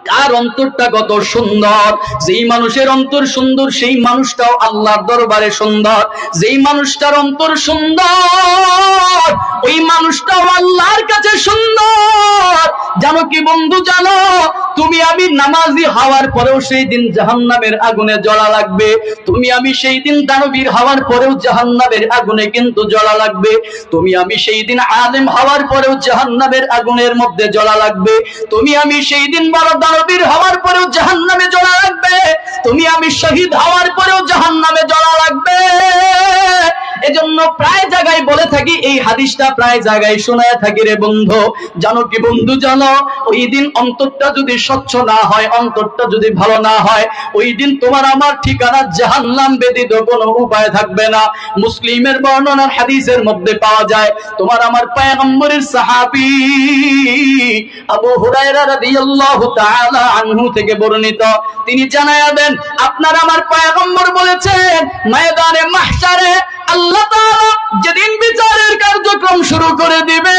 কার অন্তরটা কত সুন্দর। যেই মানুষের অন্তর সুন্দর সেই মানুষটাও আল্লাহর দরবারে সুন্দর। যেই মানুষটার অন্তর সুন্দর ওই মানুষটাও আল্লাহর কাছে সুন্দর। জানো কি বন্ধু, জানো তুমি আমি নামাজি হওয়ার পরেও সেই দিন জাহান্নামের আগুনে জ্বলা লাগবে। তুমি আমি সেই দিন দানবীর হওয়ার পরেও জাহান্নামের আগুনে কিন্তু জ্বলা লাগবে। তুমি আমি সেই দিন আলেম হওয়ার পরেও জাহান্নামের আগুনের মধ্যে জ্বলা লাগবে। তুমি আমি সেই দিন বড় দানবীর হওয়ার পরেও জাহান্নামে জ্বলা লাগবে। তুমি আমি শহীদ হওয়ার পরেও জাহান্নামে জ্বলা লাগবে। এজন্য প্রায় জায়গায় বলে থাকি, এই হাদিসটা প্রায় জায়গায় শোনায় থাকি রে বন্ধু। জানো কি বন্ধু, জানো ওই দিন অন্তরটা যদি স্বচ্ছ না হয়, অন্তরটা যদি ভালো না হয়, ওই দিন তোমার আমার ঠিকানা জাহান্নাম ব্যতীত কোনো উপায় থাকবে না। মুসলিমের বর্ণনার হাদিসের মধ্যে পাওয়া যায়, তোমার আমার পয়গম্বরের সাহাবী আবু হুরায়রা রাদিয়াল্লাহু তাআলা আনহু থেকে বর্ণিত, তিনি জানায়া দেন আপনার আমার পয়গম্বর বলেছেন, ময়দানে মাহশারে আল্লাহ তাআলা যেদিন বিচারের কার্যক্রম শুরু করে দিবে,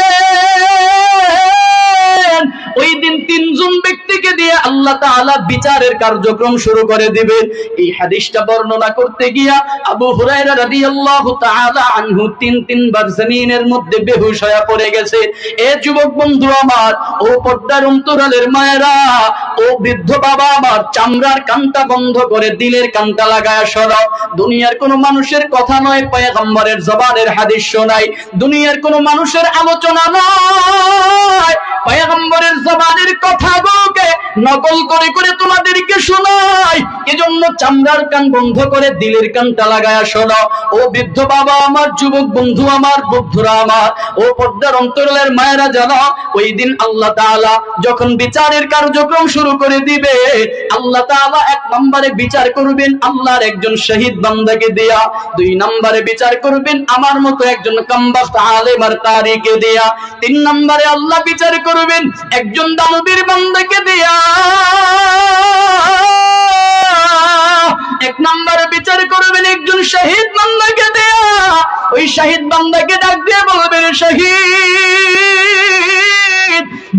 ওই দিন তিনজন ব্যক্তিকে দিয়ে আল্লাহ তাআলা বিচারের কার্যক্রম শুরু করে দিবেন। এই হাদিসটা বর্ণনা করতে গিয়া আবু হুরায়রা রাদিয়াল্লাহু তাআলা আনহু তিনবার জমিনের মধ্যে বেহুশ হয়ে পড়ে গেছে। এ যুবক বন্ধু আমার, ও পর্দার অন্তরালের মায়েরা, ও বৃদ্ধ বাবা আমার, চামড়ার কানটা বন্ধ করে দিলের কানটা লাগায়া শোনো। দুনিয়ার কোন মানুষের কথা নয়, পয়গম্বরের জবানের হাদিস শোনাই। দুনিয়ার কোন মানুষের আলোচনা নয়, পয়গম্বরের জবানের কথাগুলোকে নকল করে করে তোমাদেরকে শোনাই। এজন্য চামড়ার কান বন্ধ করে দিলের কানটা লাগায়া শোনো। ও বৃদ্ধ বাবা আমার, যুবক বন্ধু আমার, বন্ধুরা আমার, ও পর্দার অন্তরালের মায়েরা, জানো ওই দিন আল্লাহ তাআলা যখন বিচারের কার্যক্রম শুরু করে দিবে, আল্লাহ তাআলা এক নম্বরে বিচার করবেন আল্লাহর একজন শহীদ বান্দাকে দিয়া, দুই নম্বরে বিচার করবেন আমার মতো একজন কামবাখত আলেম আর তারিকে দিয়া, তিন নম্বরে আল্লাহ বিচার করবেন একজন দানবীর বান্দাকে দিয়া, এক নম্বরে বিচার করবেন একজন শহীদ বান্দাকে দিয়া। ওই শহীদ বান্দাকে ডাক দিয়ে বলবেন, শহীদ,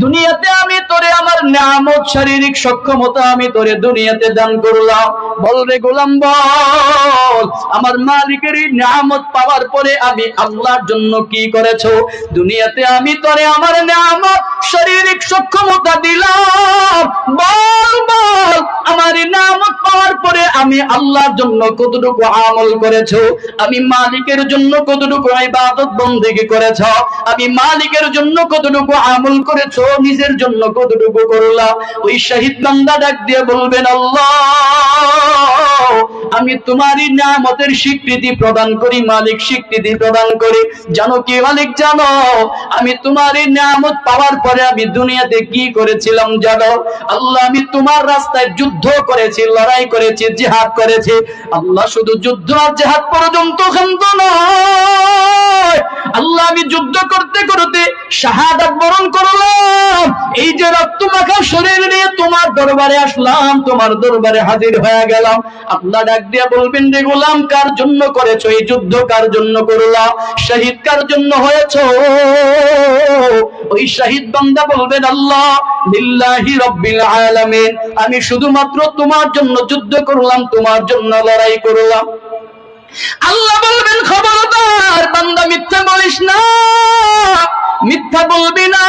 দুনিয়াতে আমি তোরে আমার নিয়ামত শারীরিক সক্ষমতা আমি তোরে দুনিয়াতে দান করলাম, বল রে গোলাম বল, আমার মালিকের এই নিয়ামত পাওয়ার পরে আমি আল্লাহর জন্য কি করেছো? দুনিয়াতে আমি তোরে আমার নিয়ামত শারীরিক সক্ষমতা দিলাম, বল বল আমার এই নিয়ামত পাওয়ার পরে আমি আল্লাহর জন্য কতটুকু আমল করেছো? আমি মালিকের জন্য কতটুকু ইবাদত বন্দেগী করেছো? আমি মালিকের জন্য কতটুকু আমল করেছো? নিজের জন্য কতটুকু করলা? ওই শহীদ বান্দা ডাক দিয়ে বলবেন, আল্লাহ, আমি তোমারই নিয়ামতের স্বীকৃতি প্রদান করি, মালিক স্বীকৃতি প্রদান করি। জানো কি মালিক, জানো আমি তোমারই নিয়ামত পাওয়ার পরে আমি দুনিয়াতে কি করেছিলাম জানো? আল্লাহ, আমি তোমার রাস্তায় যুদ্ধ করেছি, লড়াই করেছি, জিহাদ করেছি। আল্লাহ, শুধু যুদ্ধ আর জিহাদ পর্যন্ত ক্ষান্ত নয়, আল্লাহ আমি যুদ্ধ করতে করতে শাহাদাত বরণ করলাম। এই যে রক্ত মাখা শরীর নিয়ে তোমার দরবারে আসলাম, তোমার দরবারে হাজির হয়ে গেলাম। আল্লাহ ডাক দিয়া বলবেন, রে গোলাম, কার জন্য করেছো এই যুদ্ধ? কার জন্য করলা? শহীদ কার জন্য হয়েছো? ওই শহীদ বান্দা বলবেন, আল্লাহ, লিল্লাহি রাব্বিল আলামিন, আমি শুধুমাত্র তোমার জন্য যুদ্ধ করলাম, তোমার জন্য লড়াই করলাম। আল্লাহ বলবেন, খবরদার বান্দা, মিথ্যা বলিস না, মিথ্যা বলবি না।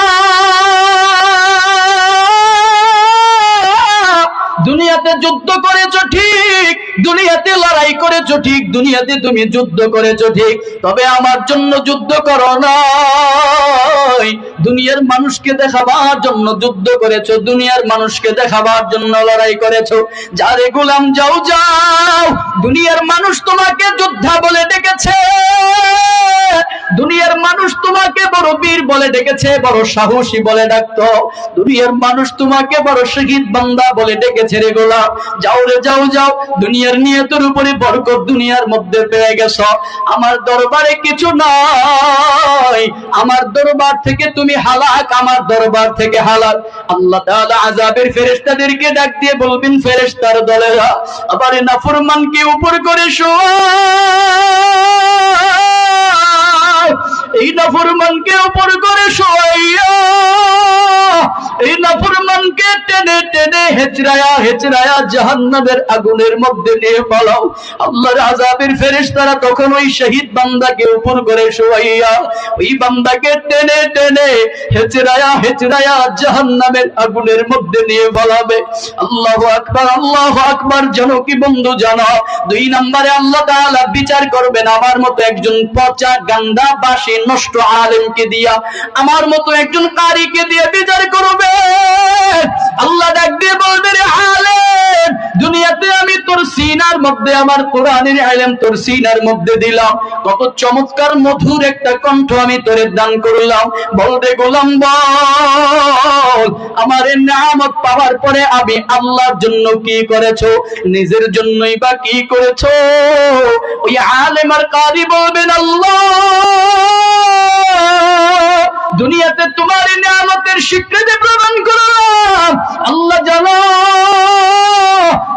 দুনিয়াতে যুদ্ধ করেছো ঠিক, দুনিয়াতে লড়াই করেছো ঠিক, দুনিয়াতে তুমি যুদ্ধ করেছো ঠিক, তবে আমার জন্য যুদ্ধ করো নাই। দুনিয়ার মানুষকে দেখাবার জন্য যুদ্ধ করেছো, দুনিয়ার মানুষকে দেখাবার জন্য লড়াই করেছো। যারে গোলাম, যাও যাও, দুনিয়ার মানুষ তোমাকে যোদ্ধা বলে ডেকেছে, দুনিয়ার মানুষ তোমাকে বড় বীর বলে ডেকেছে, বড় সাহসী বলে ডাকতো, দুনিয়ার মানুষ তোমাকে বড় শহীদ বান্দা বলে ডেকেছে। রে গোলাম, যাও রে, যাও যাও, দুনিয়ার নিয়তের উপরে বরকত দুনিয়ার মধ্যে পেয়ে গেছো। আমার দরবারে কিছু নাই, আমার দরবার থেকে তুমি হালাক, আমার দরবার থেকে হালাক। আল্লাহ তাআলা আযাবের ফেরেশতাদেরকে ডাক দিয়ে বলবেন, ফেরেশতার দলেরা, আবার নাফরমানকে উপর করে শোয়াও, এই নাফরমানকে উপর করে শোয়াইয়া এই নাফরমানকে টেনে টেনে হেচড়ায়া হেচড়ায়া জাহান্নামের আগুনের মধ্যে নিয়ে ফেলাও। আল্লাহর আযাবের ফেরেশতারা তখন ওই শহীদ বান্দাকে উপর করে শোয়াইয়া ওই বান্দাকে টেনে টেনে হেচড়ায়া হেচড়ায়া জাহান্নামের আগুনের মধ্যে নিয়ে ফেলাবে। আল্লাহু আকবার, আল্লাহু আকবার। জানো কি বন্ধু, জানো 2 নম্বরে আল্লাহ তাআলা বিচার করবেন আমার মতো একজন পচা গান্দা বাসি নষ্ট আলেমকে দিয়া, আমার মতো একজন কারীকে দিয়ে বিচার করবে। আল্লাহ ডাক দিয়ে বলবে, রে আলেম, দুনিয়াতে আমি তোর সিনার মধ্যে আমার কোরআনের ইলম তোর সিনার মধ্যে দিলাম, কত চমৎকার মধুর একটা কণ্ঠ আমি তোরে দান করলাম। বলবে গোলাম বল, আমার এই নিয়ামত পাওয়ার পরে আমি আল্লাহর জন্য কি করেছো? নিজের জন্যই বা কি করেছো? ওই আলেম আর কারী বলবেন, আল্লাহ দুনিয়াতে তোমার এই নিয়ামতের স্বীকৃতি প্রদান করলাম। আল্লাহ জানো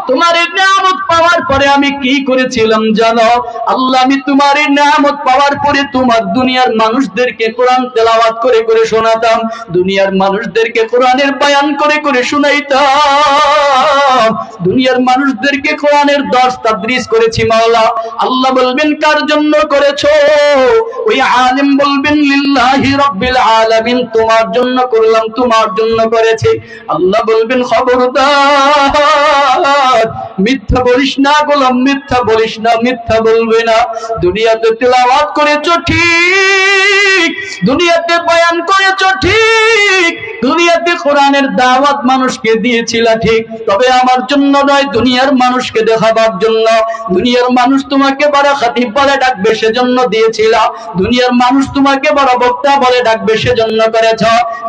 তোমার এই নিয়ামত পাওয়ার পরে আমি কি করেছিলাম জানো? আল্লাহ আমি তোমার এই নিয়ামত পাওয়ার পরে তোমার দুনিয়ার মানুষদেরকে কোরআন তেলাওয়াত করে করে শোনাতাম, দুনিয়ার মানুষদেরকে কোরআনের বয়ান করে করে শোনাইতাম, দুনিয়ার মানুষদেরকে কোরআনের দর্স তাদরিস করেছি মাওলা। আল্লাহ বলবেন, কার জন্য করেছো? ওই আলেম বলবেন, লিল্লাহি রাব্বিল আলামিন, তোমার জন্য করলাম, তোমার জন্য করেছি। আল্লাহ বলবেন, খবরদার মিথ্যা বলিস না গোলাম, মিথ্যা বলিস না, মিথ্যা বলবে না। দুনিয়াতে তেলাওয়াত করেছো ঠিক, দুনিয়াতে বয়ান করেছো ঠিক, দুনিয়াতে কোরআনের দাওয়াত মানুষকে দিয়েছিল ঠিক, তবে আমার জন্য নয়, দুনিয়ার মানুষকে দেখাবার জন্য। দুনিয়ার মানুষ তোমাকে বড় খতিব বলে ডাকবে সেজন্য দিয়েছিল, দুনিয়ার মানুষ তোমাকে বড় বক্তা বলে ডাকবে সেজন্য করেছ।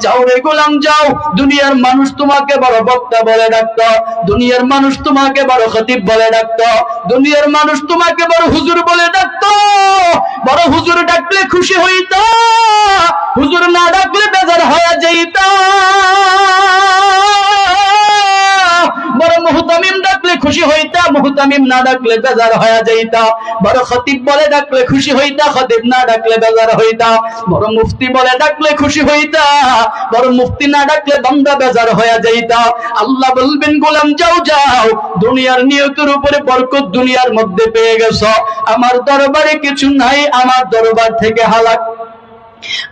যাও রে গোলাম যাও, দুনিয়ার মানুষ তোমাকে বড় বক্তা বলে ডাকতো, দুনিয়ার মানুষ তোমাকে বড় খতিব বলে ডাকতো, দুনিয়ার মানুষ তোমাকে বড় হুজুর বলে ডাকতো। বড় হুজুর ডাকলে খুশি হইতা, হুজুর না ডাকলে বেজার হয়ে যাইতা। বড় মুহতামিম ডাকলে খুশি হইতা, মুহতামিম না ডাকলে বেজার হয়ে যাইতা। বড় খতিব বলে ডাকলে খুশি হইতা, খতিব না ডাকলে বেজার হইতা। বড় মুফতি বলে ডাকলে খুশি হইতা, বড় মুফতি না ডাকলে বান্দা বেজার হয়ে যাইতা। আল্লাহ বলবেন, গোলাম যাও যাও, দুনিয়ার নিয়তের উপরে বরকত দুনিয়ার মধ্যে পেয়ে গেছো, আমার দরবারে কিছু নাই, আমার দরবার থেকে হালাক।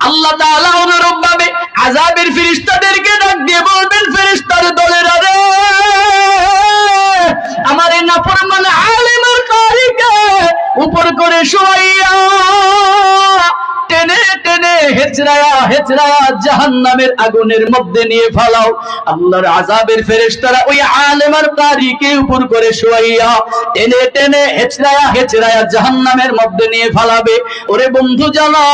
আল্লাহ তাআলা অনুরূপ ভাবে আযাবের ফেরেশতাদেরকে ডাক দিয়ে বলবেন, ফেরেশতার দলেরা রে, আমার এই নাফরমান আলেম আর কারীকে উপর করে শোয়াইয়া টেনে টেনে হেচড়ায়া হেচড়ায়া জাহান্নামের আগুনের মধ্যে নিয়ে ফেলাও। আল্লাহর আযাবের ফেরেশতারা ওই আলেম আর কারীকে উপর করে শোয়াইয়া টেনে টেনে হেচড়ায়া হেচড়ায়া জাহান্নামের মধ্যে নিয়ে ফেলাবে। ওরে বন্ধু জানো,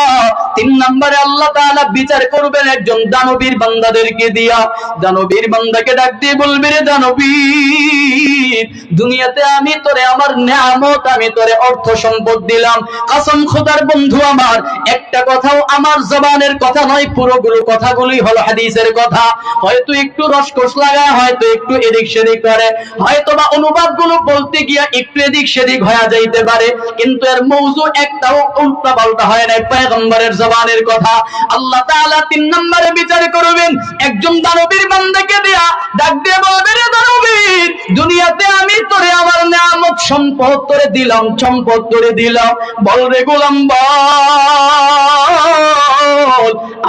3 নম্বরে আল্লাহ তাআলা বিচার করবেন একজন দানবীর বান্দাদেরকে দিয়া। দানবীর বান্দাকে ডাক দিয়ে বলবে, রে দানবীর, দুনিয়াতে আমি তোরে আমার নিয়ামত, আমি তোরে অর্থ সম্পদ দিলাম, কসম খোদার বন্ধু আমার, একটা কথাও আমার জবানের কথা নয়, পুরোগুলো কথাগুলি হলো হাদিসের কথা। হয়তো একটু রসকস লাগায়, হয়তো একটু এদিক সেদিক করে, হয়তো বা অনুবাদগুলো বলতে গিয়া একটু এদিক সেদিক হয়ে যাইতে পারে, কিন্তু এর মওজু একটাও উল্টা পাল্টা হয় না, পয়গম্বরের জবানের কথা। আল্লাহ তাআলা 3 নম্বরে বিচার করবেন একজন দানবীর বান্দাকে দিয়া, ডাক দিয়ে বলবে, রে দানবীর, দুনিয়াতে আমি তোরে আমার নিয়ামত সম্পদ তোরে দিলাম, সম্পদ তোরে দিলাম, বল রে গোলাম বল,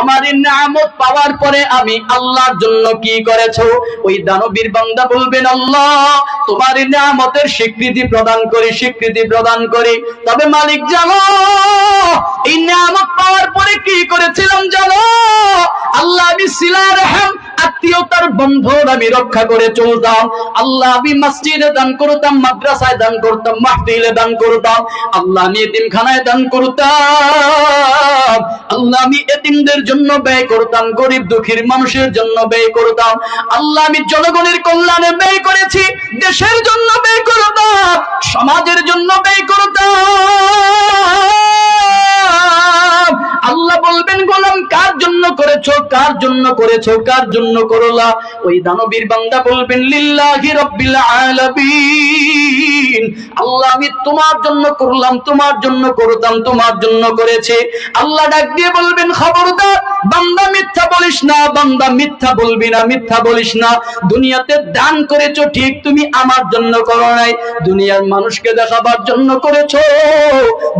আমার এই নিয়ামত পাওয়ার পরে আমি আল্লাহর জন্য কি করেছো? ওই দানবীর বান্দা বলবেন, আল্লাহ তোমার এই নিয়ামতের স্বীকৃতি প্রদান করি, স্বীকৃতি প্রদান করি, তবে মালিক জানো এই নিয়ামত পাওয়ার পরে কি করেছিলাম জানো? আল্লাহ আমি সিলা রহম আত্মীয়তার বন্ধন আমি রক্ষা করে চলতাম। আল্লাহ আমি মসজিদে দান করতাম, মাদ্রাসায় দান করতাম, মাহফিলে দান করতাম। আল্লাহ আমি এতিমখানায় দান করতাম। আল্লাহ আমি এতিমদের জন্য ব্যয় করতাম, গরিব দুঃখীর মানুষের জন্য ব্যয় করতাম। আল্লাহ আমি জনগণের কল্যাণে ব্যয় করেছি, দেশের জন্য ব্যয় করতাম, সমাজের জন্য ব্যয় করতাম। আল্লাহ বলবেন, গোলাম কার জন্য করেছো, কার জন্য করেছো, কার জন্য করলা? ওই দানবীর বান্দা বলবেন, লিল্লাহি রাব্বিল আলামিন, দিন আল্লাহ আমি তোমার জন্য করলাম, তোমার জন্য করতাম, তোমার জন্য করেছে। আল্লাহ ডাক দিয়ে বলবেন খবরদার বান্দা মিথ্যা বলিস না, বান্দা মিথ্যা বলবি না, মিথ্যা বলিস না। দুনিয়াতে দান করেছো ঠিক, তুমি আমার জন্য করো নাই, দুনিয়ার মানুষকে দেখাবার জন্য করেছো।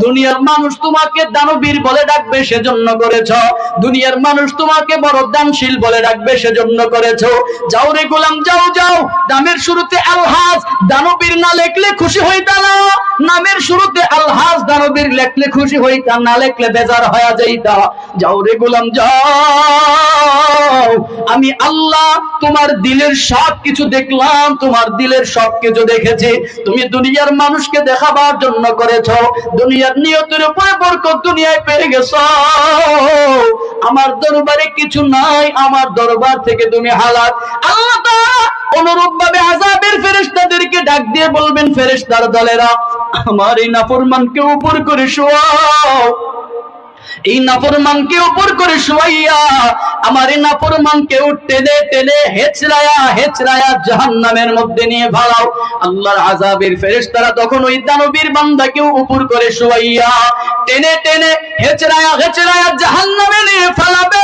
দুনিয়ার মানুষ তোমাকে দানবীর বলে ডাকবে সেজন্য করেছো, দুনিয়ার মানুষ তোমাকে বড় দানশীল বলে ডাকবে সেজন্য করেছো। যাও রে গোলাম যাও যাও, নামের শুরুতে আলহাজ দানবীর না লেখলে খুশি হইতা না, নামের শুরুতে আলহাজ দানবীর লেখলে খুশি হইতা, না লেখলে বেজার হয়ে যাইতা। যাও রে গোলাম যাও, আমি আল্লাহ তোমার দিলের সব কিছু দেখলাম, তোমার দিলের সব কিছু দেখেছি। তুমি দুনিয়ার মানুষকে দেখাবার জন্য করেছো, দুনিয়ার নিয়তের উপরে বরকত দুনিয়ায় পেয়ে গেছো। আমার দরবারে কিছু নাই, আমার দরবার থেকে তুমি হালাক। আল্লাহ তাআলা অনুরূপ ভাবে আযাবের ফেরেশতাদেরকে ডাক দিয়ে বলবেন ফেরেশতার দলেরা আমার এই নাফরমানকে উপর করে শোয়াও, এই নাফরমানকে উপর করে শোয়াইয়া আমার এই নাফরমানকে টেনে টেনে হেচড়ায়া হেচড়ায়া জাহান্নামের মধ্যে নিয়ে ফালাও। আল্লাহর আযাবের ফেরেশতারা তখন ওই দানবীর বান্দাকে উপর করে শোয়াইয়া টেনে টেনে হেচড়ায়া হেচড়ায়া জাহান্নামে নিয়ে ফালাবে।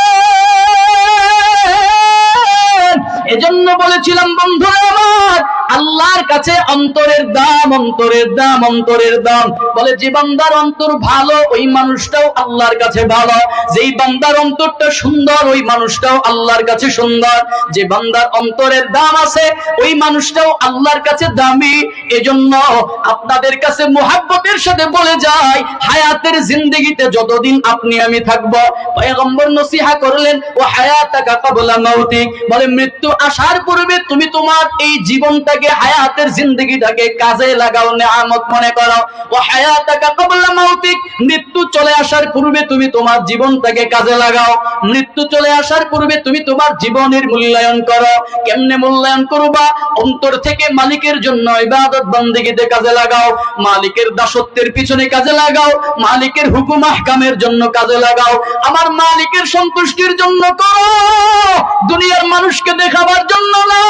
এজন্য বলেছিলাম বন্ধুরা আমার, আল্লাহর কাছে অন্তরের দাম, অন্তরের দাম, অন্তরের দাম। বলে যে বান্দার অন্তর ভালো ওই মানুষটাও আল্লাহর কাছে ভালো, যেই বান্দার অন্তরটা সুন্দর ওই মানুষটাও আল্লাহর কাছে সুন্দর, যে বান্দার অন্তরের দাম আছে ওই মানুষটাও আল্লাহর কাছে দামি। এজন্য আপনাদের কাছে মুহাব্বতের সাথে বলে যাই, হায়াতের জিন্দেগিতে যতদিন আপনি আমি থাকবো, পয়গম্বর নসিহত করলেন ও হায়াতাকা ক্বাবলা মাউতিক, বলে মৃত্যু আসার পূর্বে তুমি তোমার এই জীবনটাকে হায়াতের জিন্দেগিটাকে কাজে লাগাও, নেয়ামত মনে করো। ও হায়াতাকা ক্বাবলা মাউতিক, মৃত্যু চলে আসার পূর্বে তুমি তোমার জীবনটাকে কাজে লাগাও, মৃত্যু চলে আসার পূর্বে তুমি তোমার জীবনের মূল্যায়ন করো। কেমনে মূল্যায়ন করবা? অন্তর থেকে মালিকের জন্য ইবাদত বন্দেগীতে কাজে লাগাও, মালিকের দাসত্বের পিছনে কাজে লাগাও, মালিকের হুকুম আহকামের জন্য কাজে লাগাও, আমার মালিকের সন্তুষ্টির জন্য করো, দুনিয়ার মানুষকে দেখাবার জন্য না,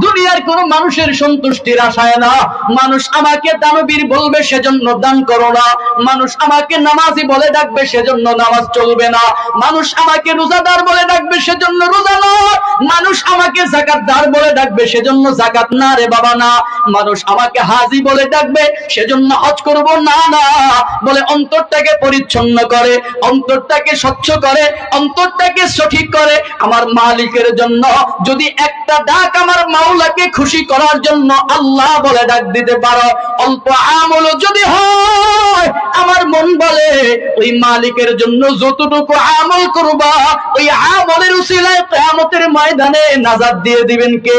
দুনিয়ার কোন মানুষের সন্তুষ্টির আশায় না। মানুষ আমাকে দানবীর বলবে সেজন্য দান করো না, মানুষ আমাকে নামাজি বলে ডাকবে সেজন্য নামাজ চলবে না, মানুষ আমাকে রোজাদার বলে ডাকবে সেজন্য রোজা নয়, মানুষ আমাকে যাকাতদার বলে ডাকবে সেজন্য যাকাত না রে বাবা না, মানুষ আমাকে হাজি বলে ডাকবে সেজন্য হজ করব না, না। বলে অন্তরটাকে পরিচ্ছন্ন করে, অন্তরটাকে স্বচ্ছ করে, অন্তরটাকে সঠিক করে আমার মালিকের জন্য। যদি একটা ডাক আমার মাওলাকে খুশি করার জন্য আল্লাহ বলে ডাক দিতে পারো, অল্প আমল যদি হয় আমার মন বলে ওই মালিকের জন্য যতটুকু আমল করবা ওই আমলের উসিলায় কিয়ামতের ময়দানে নাজাত দিয়ে দিবেন কে?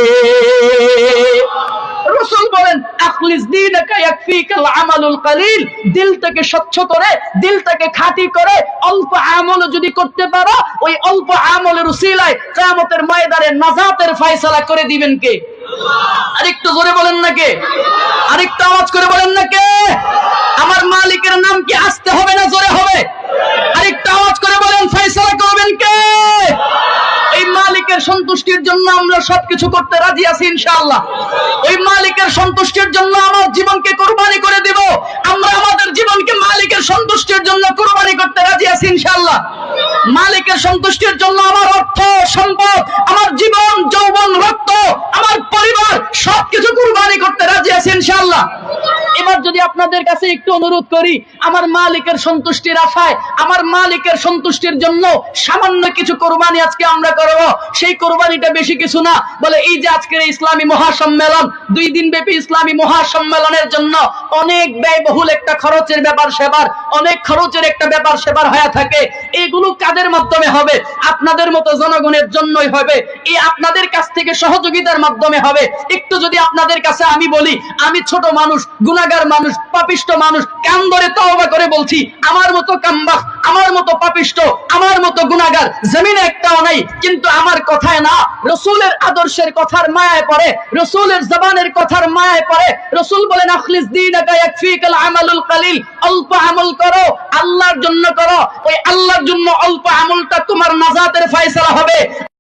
রাসূল বলেন আখলিস দীনাকা ইয়াকফিকাল আমালুল কলিল, দিলটাকে স্বচ্ছ করে, দিলটাকে খাঁটি করে অল্প আমল যদি করতে পারো ওই অল্প আমলের উসিলায় কিয়ামতের ময়দানে নাজাতের ফয়সালা করে দিবেন কে? আল্লাহ। আরেকটু জোরে বলেন না কে? আরেকটু আওয়াজ করে বলেন না কে? আমার মালিকের নাম কি আসতে হবে না জোরে হবে? আরেকটু আওয়াজ করে বলেন ফয়সালা করবেন কে? এই মালিকের সন্তুষ্টির জন্য আমরা সবকিছু করতে রাজি আছি ইনশাআল্লাহ। ওই মালিকের সন্তুষ্টির জন্য আমার জীবনকে কুরবানি করে দেব, আমরা আমাদের জীবনকে মালিকের সন্তুষ্টির জন্য কুরবানি করতে রাজি আছি ইনশাআল্লাহ। মালিকের সন্তুষ্টির জন্য আমার অর্থ সম্পদ, আমার জীবন যৌবন রক্ত, আমার পরিবার সবকিছু কুরবানি করতে রাজি আছি ইনশাআল্লাহ। এবার যদি আপনাদের কাছে একটু অনুরোধ করি, আমার মালিকের সন্তুষ্টির আশায়, আমার মালিকের সন্তুষ্টির জন্য সামান্য কিছু কোরবানি আজকে আমরা করব। সেই কোরবানিটা বেশি কিছু না, বলে এই যে আজকের ইসলামী মহাসম্মেলন, 2 দিন ব্যাপী ইসলামী মহাসম্মেলনের জন্য অনেক ব্যয়বহুল একটা খরচের ব্যাপার সেবার, অনেক খরচের একটা ব্যাপার সেবার হয়ে থাকে। এগুলো কাদের মাধ্যমে হবে? আপনাদের মতো জনগণের জন্যই হবে, এই আপনাদের কাছ থেকে সহযোগিতার মাধ্যমে হবে। একটু যদি আপনাদের কাছে আমি বলি, আমি ছোট মানুষ, গুনাহগার মানুষ, পাপিষ্ট মানুষ, কান ধরে তওবা করে বলছি, আমার মতো কামবাখ, আমার মতো পাপিষ্ট, আমার মতো গুনাহগার জমিনে একটাও নাই। কিন্তু আমার কথায় না, রাসূলের আদর্শের কথার মায়ায় পড়ে, রাসূলের জবানের কথার মায়ায় পড়ে। রাসূল বলেন আখলিস দীনাকা ইয়াকফিকাল আমালুল কলিল, অল্প আমল করো, আল্লাহর জন্য করো, ওই আল্লাহর জন্য অল্প আমলটা তোমার নাজাতের ফয়সালা হবে।